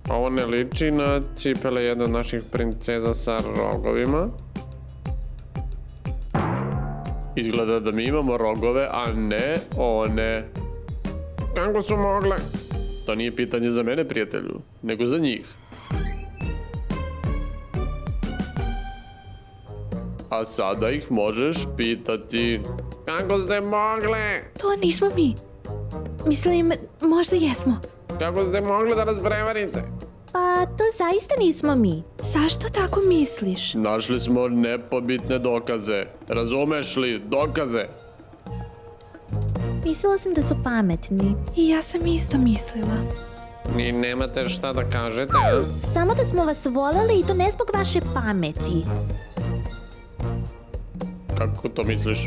Ovo ne liči na cipele jedne od naših princeza sa rogovima. Izgleda da mi imamo rogove, a ne one. Kako su mogle? To nije pitanje za mene, prijatelju, nego za njih. A sada ih možeš pitati. Kako ste mogle? To nismo mi. Mislim, možda jesmo. Kako ste mogli da nas prevarite? Pa, to zaista nismo mi. Zašto tako misliš? Našli smo nepobitne dokaze. Razumeš li? Dokaze. Mislila sam da su pametni. I ja sam isto mislila. Ni nemate šta da kažete, a? Samo da smo vas voleli i to ne zbog vaše pameti. Kako to misliš?